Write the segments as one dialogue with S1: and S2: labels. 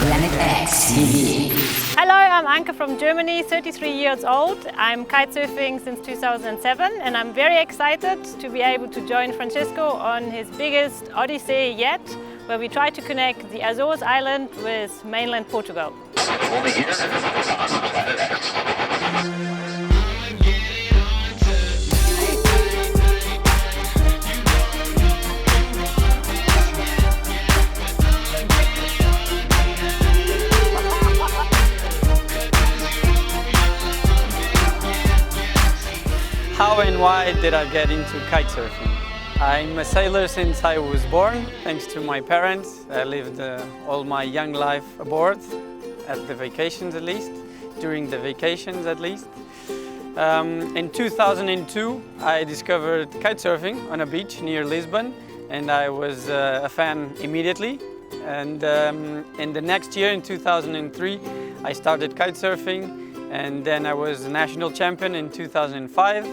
S1: Planet X TV.
S2: Hello, I'm Anke from Germany, 33 years old. I'm kite surfing since 2007 and I'm very excited to be able to join Francisco on his biggest odyssey yet, where we try to connect the Azores island with mainland Portugal.
S3: Only here on Planet X.
S4: How and why did I get into kite surfing? I'm a sailor since I was born, thanks to my parents. I lived all my young life aboard, at the vacations at least, during the vacations at least. In 2002, I discovered kite surfing on a beach near Lisbon, and I was a fan immediately. And in the next year, in 2003, I started kite surfing, and then I was national champion in 2005,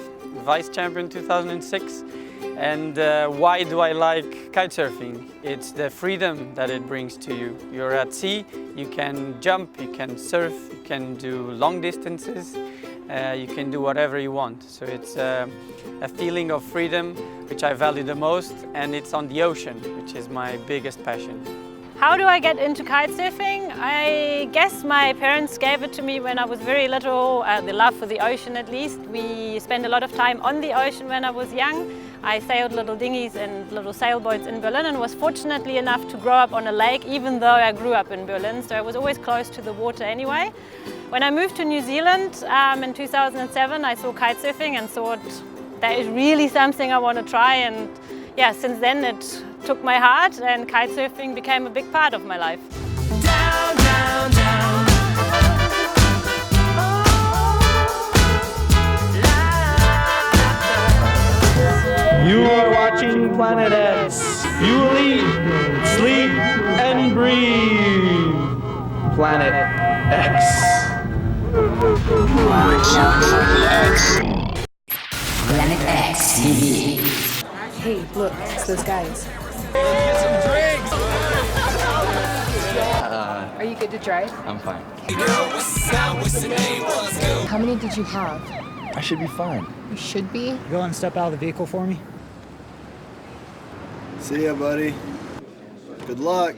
S4: vice champion in 2006. And why do I like kite surfing? It's the freedom that it brings to you. You're at sea, you can jump, you can surf, you can do long distances, you can do whatever you want. So it's a feeling of freedom which I value the most, and it's on the ocean, which is my biggest passion.
S2: How do I get into kite surfing? I guess my parents gave it to me when I was very little, the love for the ocean at least. We spent a lot of time on the ocean when I was young. I sailed little dinghies and little sailboats in Berlin and was fortunately enough to grow up on a lake, even though I grew up in Berlin, so I was always close to the water anyway. When I moved to New Zealand in 2007, I saw kite surfing and thought that is really something I want to try, and yeah, since then it took my heart and kite surfing became a big part of my life.
S5: Down, down, down.
S6: You are watching Planet X. You will eat, sleep, and breathe. Planet X.
S1: Planet X TV.
S7: Hey, look, it's those guys.
S6: Get some drinks.
S7: Are you good to drive?
S6: I'm fine.
S7: How many did you have?
S6: I should be fine.
S7: You should be.
S8: Go and step out of the vehicle for me.
S9: See ya, buddy. Good luck.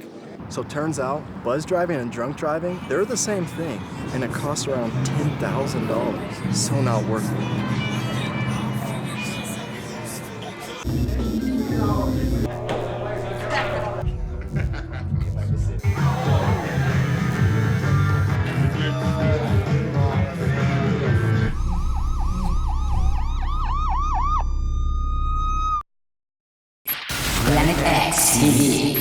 S9: So turns out, buzz driving and drunk driving, they're the same thing, and it costs around $10,000. So not worth it.
S1: Planet X TV.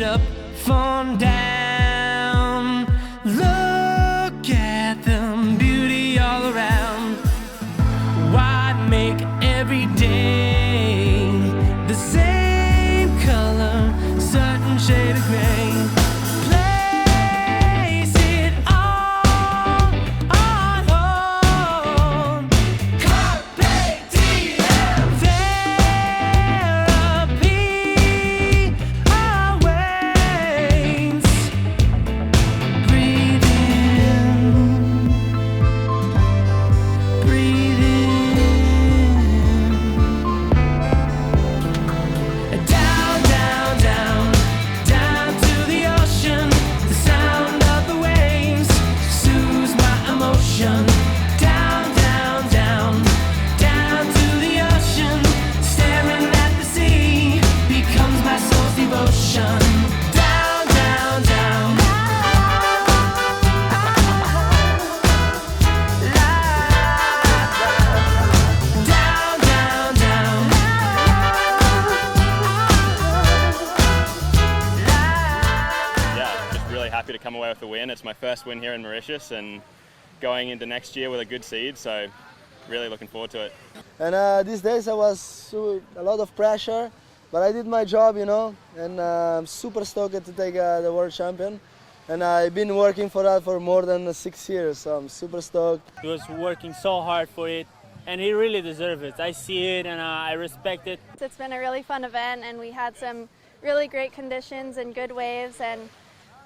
S5: Up, phone down. Look at the beauty all around. Why make every day the same color, certain shade of gray? Place it all on hold. Carpe diem. Therapy awaits. Breathe in. Breathe in. Down, down, down, down to Down, down, down. Down, down, down.
S10: Yeah, just really happy to come away with the win. It's my first win here in Mauritius and going into next year with a good seed, so really looking forward to it.
S11: And these days I was a lot of pressure, but I did my job, you know, and I'm super stoked to take the world champion. And I've been working for that for more than 6 years, so I'm super stoked.
S12: He was working so hard for it, and he really deserves it. I see it and I respect it.
S13: It's been a really fun event, and we had some really great conditions and good waves, and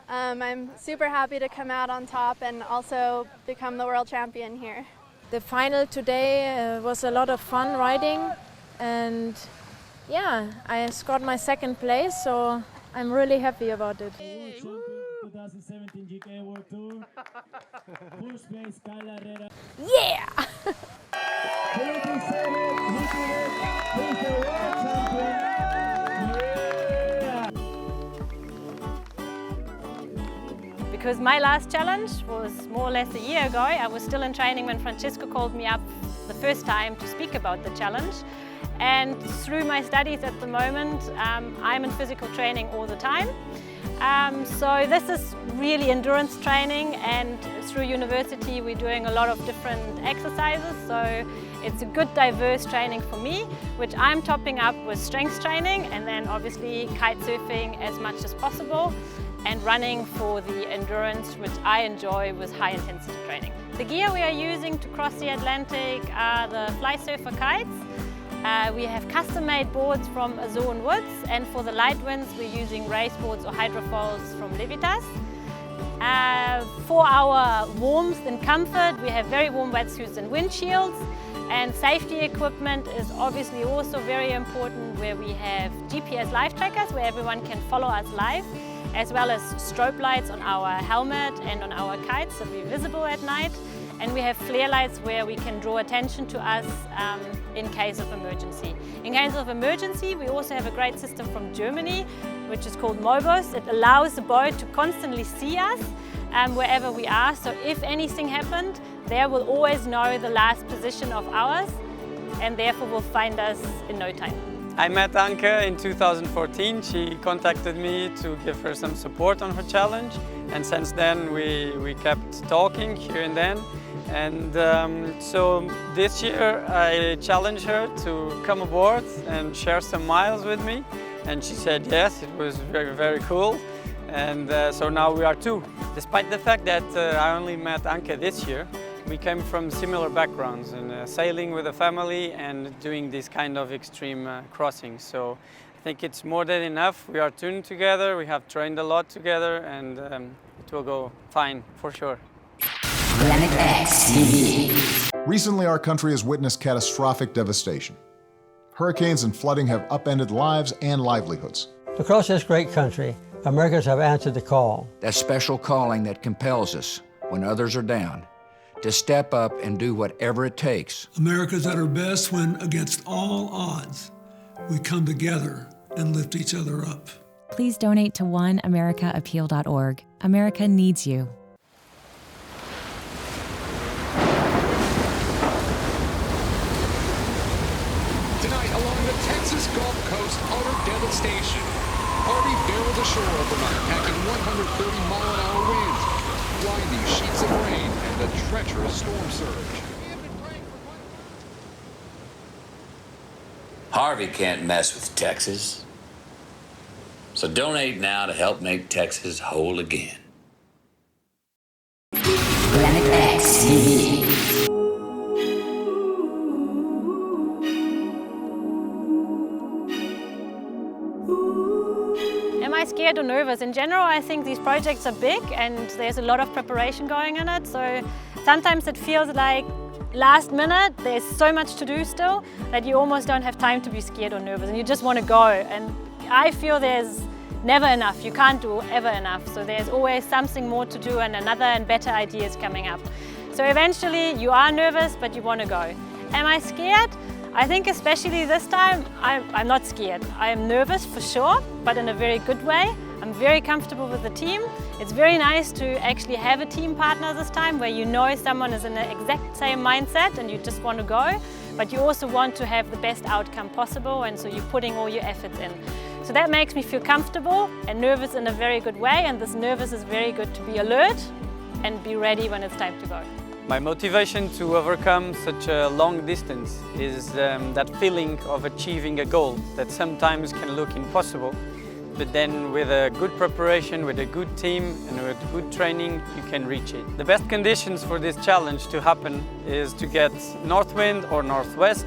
S13: I'm super happy to come out on top and also become the world champion here.
S2: The final today was a lot of fun riding, and yeah, I scored my second place, so I'm really happy about it.
S5: 2017 GK World Tour. First place, Kyla Herrera.
S2: Yeah! Because my last challenge was more or less a year ago. I was still in training when Francesco called me up the first time to speak about the challenge. And through my studies at the moment, I'm in physical training all the time. So this is really endurance training, and through university we're doing a lot of different exercises. So it's a good diverse training for me, which I'm topping up with strength training and then obviously kite surfing as much as possible, and running for the endurance, which I enjoy with high intensity training. The gear we are using to cross the Atlantic are the Fly Surfer kites. We have custom-made boards from Azure Woods, and for the light winds we're using race boards or hydrofoils from Levitas. For our warmth and comfort, we have very warm wetsuits and windshields, and safety equipment is obviously also very important, where we have GPS live trackers where everyone can follow us live, as well as strobe lights on our helmet and on our kites so we're visible at night. And we have flare lights where we can draw attention to us in case of emergency. In case of emergency, we also have a great system from Germany, which is called Mobus. It allows the boat to constantly see us wherever we are. So if anything happened, they will always know the last position of ours, and therefore will find us in no time.
S4: I met Anke in 2014. She contacted me to give her some support on her challenge, and since then we kept talking here and then. And so this year I challenged her to come aboard and share some miles with me, and she said yes. It was very, very cool. And so now we are two. Despite the fact that I only met Anke this year, we came from similar backgrounds in sailing with a family and doing this kind of extreme crossings. So I think it's more than enough. We are tuned together, we have trained a lot together, and it will go fine for sure.
S1: Planet X TV.
S14: Recently, our country has witnessed catastrophic devastation. Hurricanes and flooding have upended lives and livelihoods.
S15: Across this great country, Americans have answered the call.
S16: That special calling that compels us, when others are down, to step up and do whatever it takes.
S17: America's at our best when, against all odds, we come together and lift each other up.
S18: Please donate to oneamericaappeal.org. America needs you.
S19: Tonight, along the Texas Gulf Coast, utter devastation. Harvey barreled ashore overnight, packing 130-mile-an-hour winds, blinding sheets of rain, and a treacherous storm surge.
S3: Harvey can't mess with Texas. So donate now to help make Texas whole again.
S1: Planet X TV.
S2: Am I scared or nervous? In general, I think these projects are big and there's a lot of preparation going in it. So sometimes it feels like last minute, there's so much to do still that you almost don't have time to be scared or nervous and you just want to go. And I feel there's never enough. You can't do ever enough. So there's always something more to do and another and better ideas coming up. So eventually you are nervous, but you want to go. Am I scared? I think especially this time, I'm not scared. I am nervous for sure, but in a very good way. I'm very comfortable with the team. It's very nice to actually have a team partner this time where you know someone is in the exact same mindset and you just want to go, but you also want to have the best outcome possible, and so you're putting all your efforts in. So that makes me feel comfortable and nervous in a very good way, and this nervous is very good to be alert and be ready when it's time to go.
S4: My motivation to overcome such a long distance is that feeling of achieving a goal that sometimes can look impossible, but then with a good preparation, with a good team and with good training, you can reach it. The best conditions for this challenge to happen is to get north wind or northwest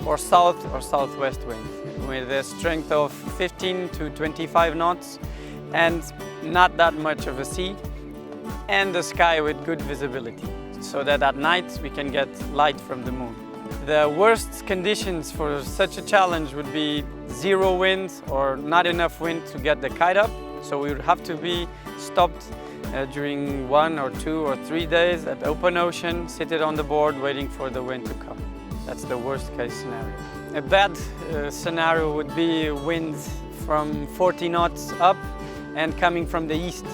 S4: or south or southwest wind with a strength of 15 to 25 knots and not that much of a sea, and the sky with good visibility, so that at night we can get light from the moon. The worst conditions for such a challenge would be zero wind or not enough wind to get the kite up, so we would have to be stopped during 1 or 2 or 3 days at open ocean, seated on the board waiting for the wind to come. That's the worst case scenario. A bad scenario would be wind from 40 knots up and coming from the east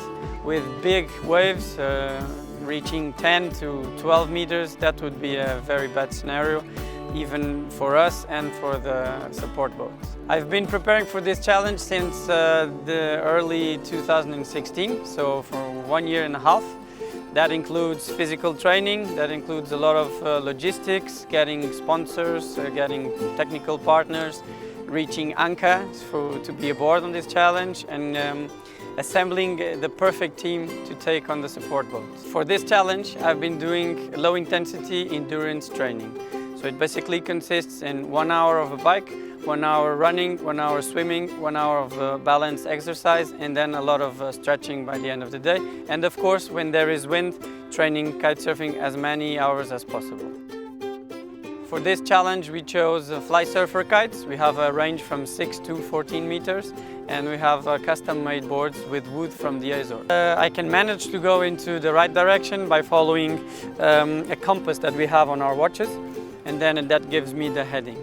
S4: with big waves reaching 10 to 12 meters. That would be a very bad scenario, even for us and for the support boats. I've been preparing for this challenge since the early 2016, so for 1 year and a half. That includes physical training, that includes a lot of logistics, getting sponsors, getting technical partners, reaching ANCA to be aboard on this challenge, and assembling the perfect team to take on the support boat. For this challenge, I've been doing low intensity endurance training. So it basically consists in 1 hour of a bike, 1 hour running, 1 hour swimming, 1 hour of balance exercise, and then a lot of stretching by the end of the day. And of course, when there is wind, training kite surfing as many hours as possible. For this challenge, we chose fly surfer kites. We have a range from 6 to 14 meters, and we have custom-made boards with wood from the Azores. I can manage to go into the right direction by following a compass that we have on our watches, and then that gives me the heading.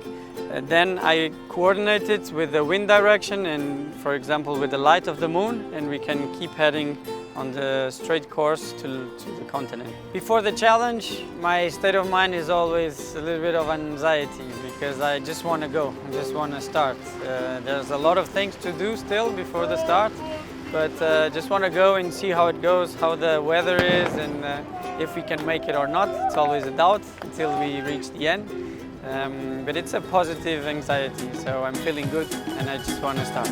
S4: Then I coordinate it with the wind direction and, for example, with the light of the moon, and we can keep heading on the straight course to the continent. Before the challenge, my state of mind is always a little bit of anxiety because I just want to go, I just want to start. There's a lot of things to do still before the start, but just want to go and see how it goes, how the weather is, and if we can make it or not. It's always a doubt until we reach the end. But it's a positive anxiety, so I'm feeling good and I just want to start.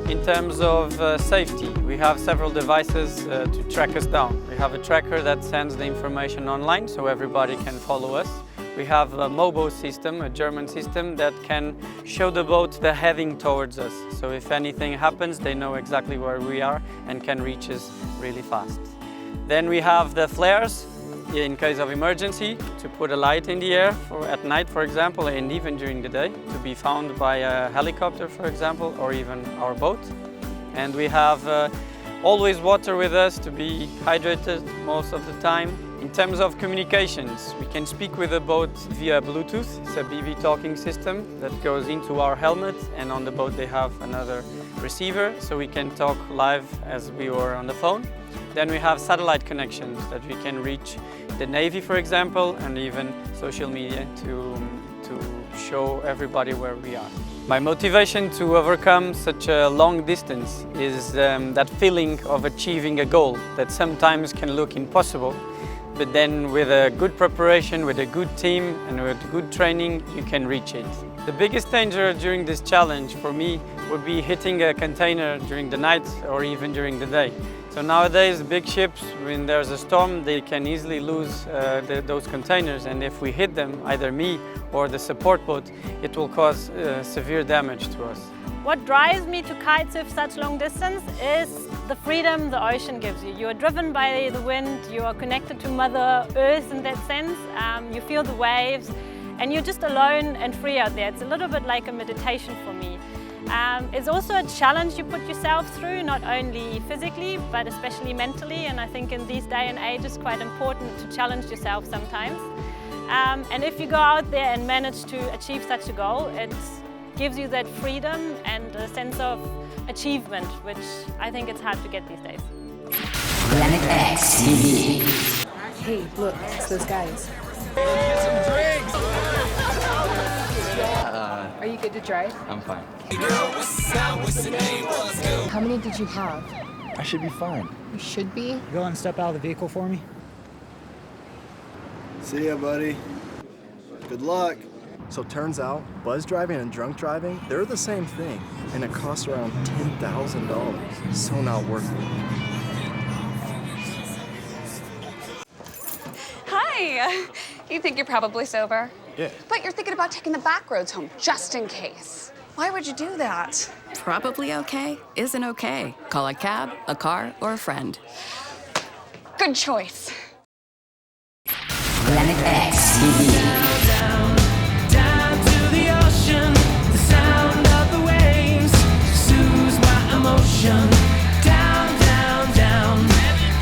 S4: In terms of safety, we have several devices to track us down. We have a tracker that sends the information online so everybody can follow us. We have a MOBO system, a German system, that can show the boat the heading towards us. So if anything happens, they know exactly where we are and can reach us really fast. Then we have the flares in case of emergency, to put a light in the air at night, for example, and even during the day, to be found by a helicopter, for example, or even our boat. And we have always water with us to be hydrated most of the time. In terms of communications, we can speak with the boat via Bluetooth. It's a BB talking system that goes into our helmet, and on the boat they have another receiver, so we can talk live as we were on the phone. Then we have satellite connections that we can reach the Navy, for example, and even social media to show everybody where we are. My motivation to overcome such a long distance is that feeling of achieving a goal that sometimes can look impossible, but then with a good preparation, with a good team and with good training, you can reach it. The biggest danger during this challenge for me would be hitting a container during the night or even during the day. So nowadays, big ships, when there's a storm, they can easily lose those containers, and if we hit them, either me or the support boat, it will cause severe damage to us.
S2: What drives me to kitesurf such long distance is the freedom the ocean gives you. You are driven by the wind, you are connected to Mother Earth in that sense, you feel the waves, and you're just alone and free out there. It's a little bit like a meditation for me. It's also a challenge you put yourself through, not only physically, but especially mentally, and I think in these day and age it's quite important to challenge yourself sometimes. And if you go out there and manage to achieve such a goal, it gives you that freedom and a sense of achievement, which I think it's hard to get these days.
S1: Planet X TV.
S7: Hey, look, it's those guys.
S6: Get some drinks!
S7: Are you good to drive?
S6: I'm fine.
S7: How many did you have?
S6: I should be fine.
S7: You should be.
S8: Go and step out of the vehicle for me.
S9: See ya, buddy. Good luck. So turns out, buzz driving and drunk driving, they're the same thing, and it costs around $10,000. So not worth it.
S20: Hi. You think you're probably sober?
S9: Yeah.
S20: But you're thinking about taking the back roads home, just in case. Why would you do that?
S21: Probably okay isn't okay. Call a cab, a car, or a friend.
S20: Good choice.
S1: Planet X TV.
S22: Down to the ocean, the sound of the waves soothes my emotion. Down, down, down,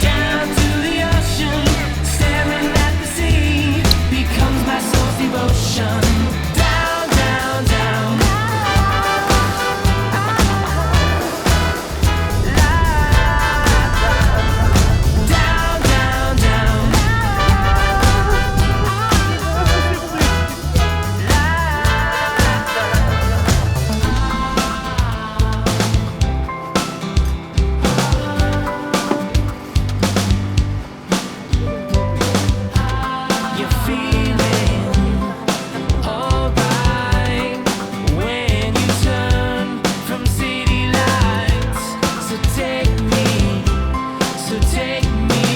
S22: down to the ocean, staring at the sea becomes my soul's devotion. Down, down, down. Down, down, down. You're feeling alright when you turn from city lights. So take me, so take me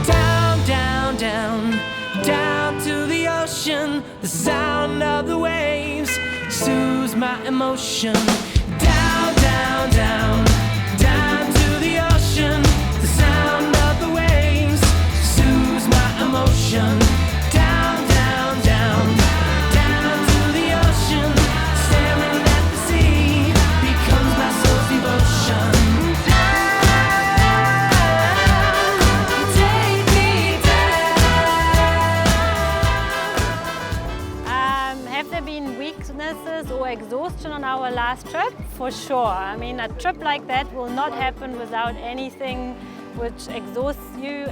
S22: down, down, down, down to the ocean. The sound of the waves soothes my emotion. Down, down, down, down to the ocean. The sound of the waves soothes my emotion. Down, down, down, down to the ocean. Staring at the sea becomes my soul's devotion. Take me down.
S2: Have there been weaknesses or exhaustion on our last trip? For sure. I mean, a trip like that will not happen without anything which exhausts you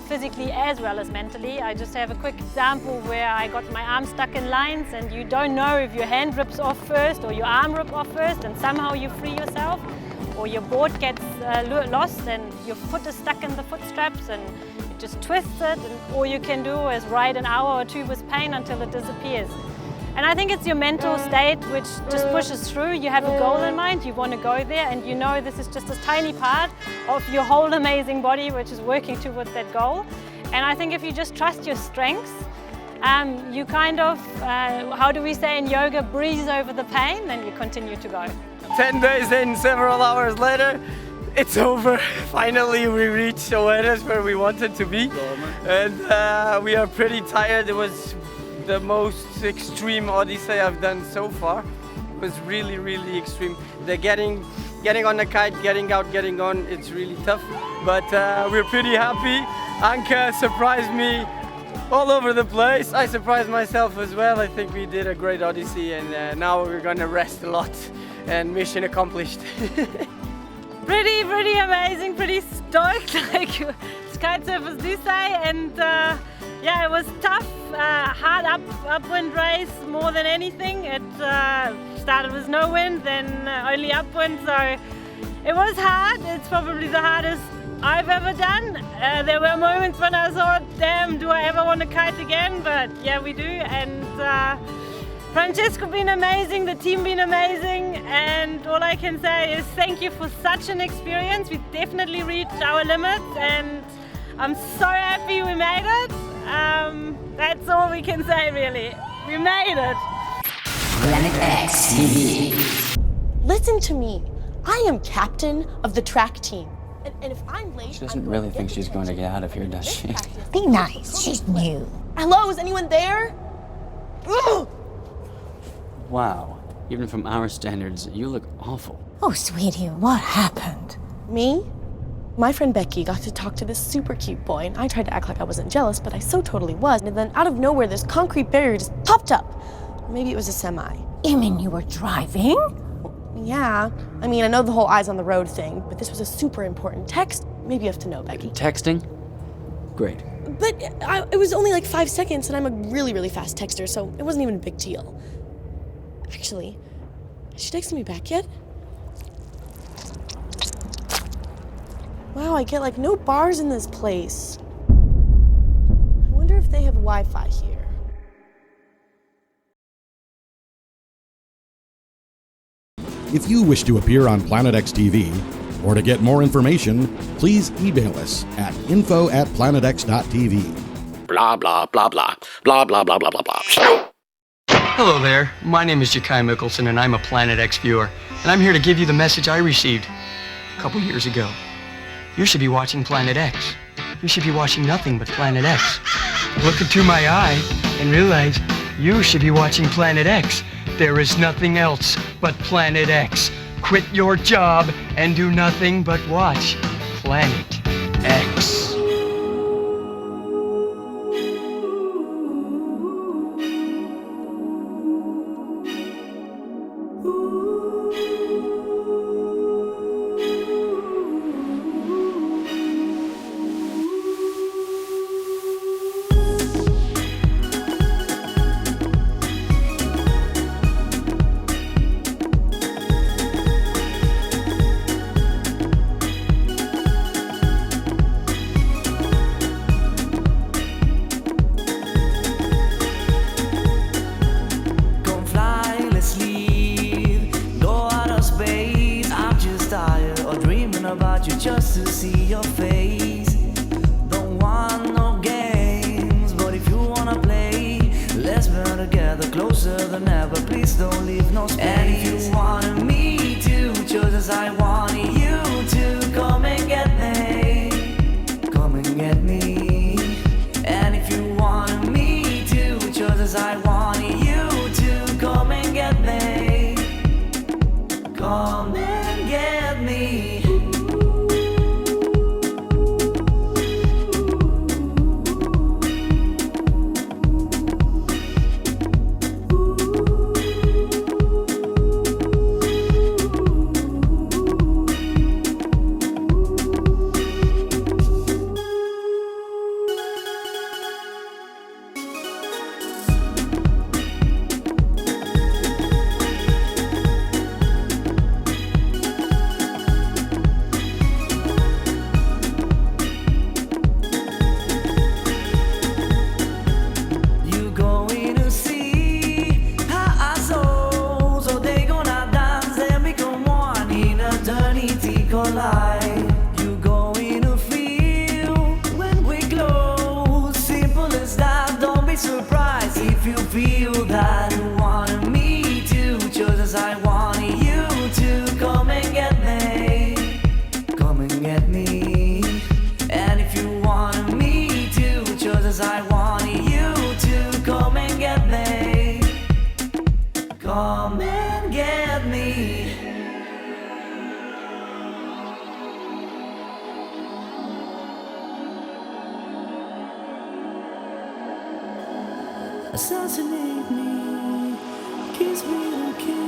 S2: physically as well as mentally. I just have a quick example where I got my arm stuck in lines and you don't know if your hand rips off first or your arm rips off first, and somehow you free yourself, or your board gets lost and your foot is stuck in the foot straps and it just twists it, and all you can do is ride an hour or two with pain until it disappears. And I think it's your mental state which just pushes through. You have a goal in mind, you want to go there, and you know this is just a tiny part of your whole amazing body which is working towards that goal. And I think if you just trust your strengths, you kind of, how do we say in yoga, breeze over the pain, then you continue to go.
S4: 10 days in, several hours later, it's over. Finally, we reached Oasis where we wanted to be. And we are pretty tired. It was the most extreme Odyssey I've done so far. It was really, really extreme. The getting on the kite, getting out, getting on, it's really tough. But we're pretty happy. Anke surprised me all over the place. I surprised myself as well. I think we did a great Odyssey, and now we're gonna rest a lot, and mission accomplished.
S2: Pretty amazing, pretty stoked, like kite surfers do say, and yeah, it was tough, hard upwind race more than anything. It started with no wind, then only upwind, so it was hard. It's probably the hardest I've ever done. There were moments when I thought, damn, do I ever want to kite again? But yeah, we do, and Francesco been amazing, the team been amazing, and all I can say is thank you for such an experience. We definitely reached our limits, and I'm so happy we made it. That's all we can say, really. We made it.
S1: Planet X TV.
S10: Listen to me. I am captain of the track team. And if I'm late,
S11: She doesn't really think she's going to get out of here, does she?
S10: be nice. She's new. Hello, is anyone there? Ugh!
S11: Wow. Even from our standards, you look awful.
S10: Oh, sweetie, what happened? Me? My friend Becky got to talk to this super cute boy, and I tried to act like I wasn't jealous, but I so totally was. And then out of nowhere, this concrete barrier just popped up. Maybe it was a semi. You mean you were driving? Yeah. I mean, I know the whole eyes on the road thing, but this was a super important text. Maybe you have to know, Becky.
S11: Texting? Great.
S10: But it was only like 5 seconds, and I'm a really, really fast texter, so it wasn't even a big deal. Actually, has she texted me back yet? Wow, I get like no bars in this place. I wonder if they have Wi-Fi here.
S23: If you wish to appear on Planet X TV or to get more information, please email us at info@planetx.tv.
S24: Blah, blah, blah, blah. Blah, blah, blah, blah, blah, blah.
S25: Hello there, my name is Jakai Mickelson and I'm a Planet X viewer, and I'm here to give you the message I received a couple years ago. You should be watching Planet X. You should be watching nothing but Planet X. Look into my eye and realize you should be watching Planet X. There is nothing else but Planet X. Quit your job and do nothing but watch Planet X.
S22: Just to see your face. Don't want no games, but if you wanna play, let's burn together closer than ever. Please don't leave no space. And if you want me to, just as I want you to, come and get me. Come and get me. And if you want me to, just as I want you to, come and get me. Come and get me. You going to feel when we close. Simple as that, don't be surprised if you feel that you want me to, just as I want you to. Come and get me. Come and get me. And if you want me to, just as I want you to, come and get me. Come and get me. Assassinate me, kiss me again.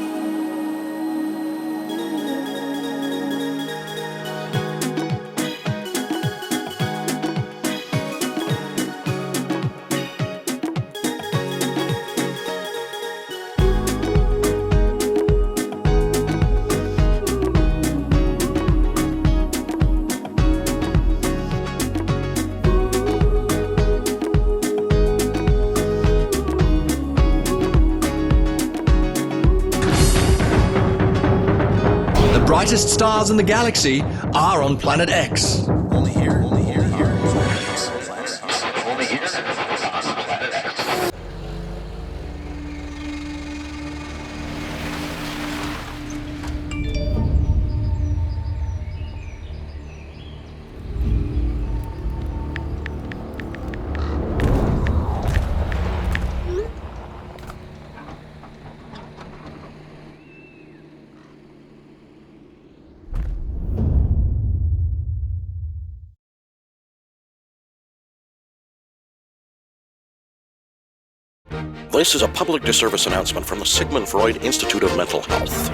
S6: brightest stars in the galaxy are on Planet X.
S3: Only here.
S24: This is a public disservice announcement from the Sigmund Freud Institute of Mental Health.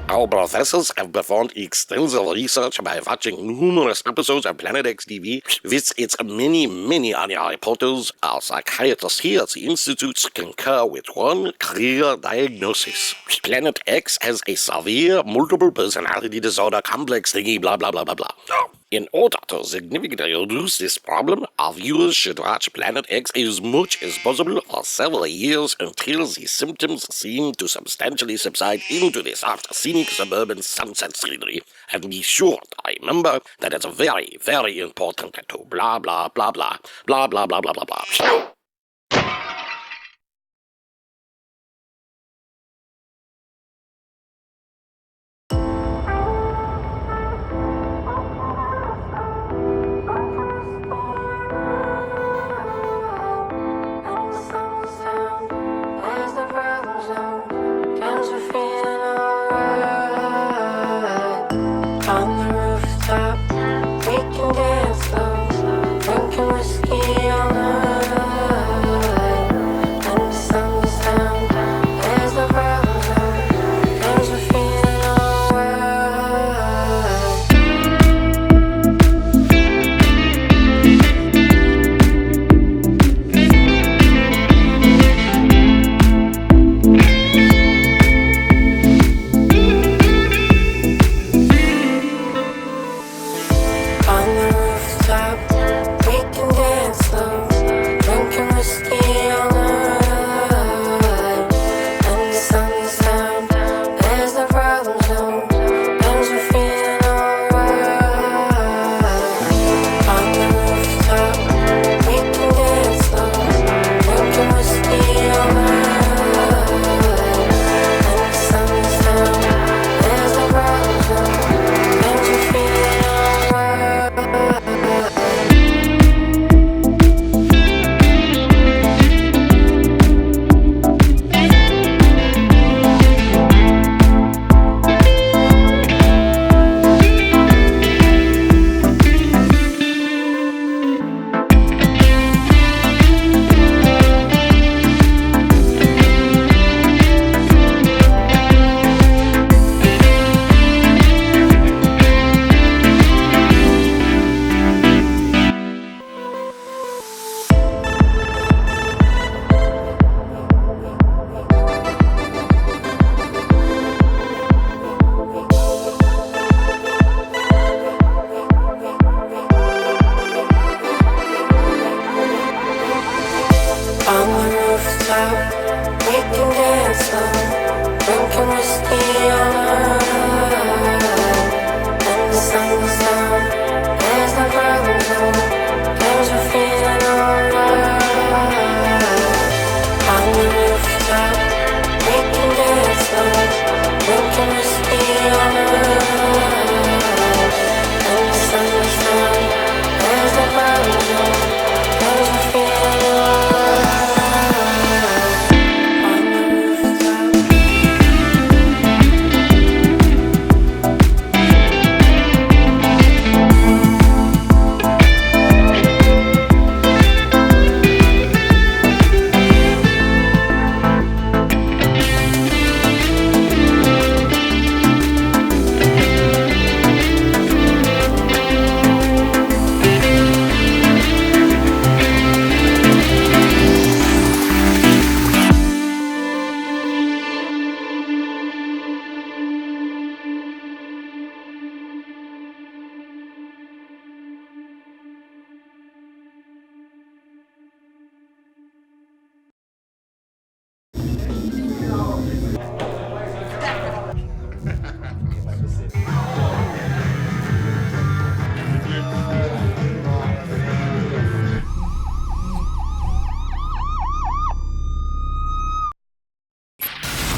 S24: Our professors have performed extensive research by watching numerous episodes of Planet X TV. With its many audio reporters, our psychiatrists here at the Institute concur with one clear diagnosis. Planet X has a severe multiple personality disorder complex thingy blah blah blah blah blah. In order to significantly reduce this problem, our viewers should watch Planet X as much as possible for several years until the symptoms seem to substantially subside into the soft, scenic suburban sunset scenery. And be sure to remember that it's very, very important to blah blah blah blah blah blah blah blah blah blah.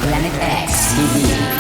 S1: Planet X TV.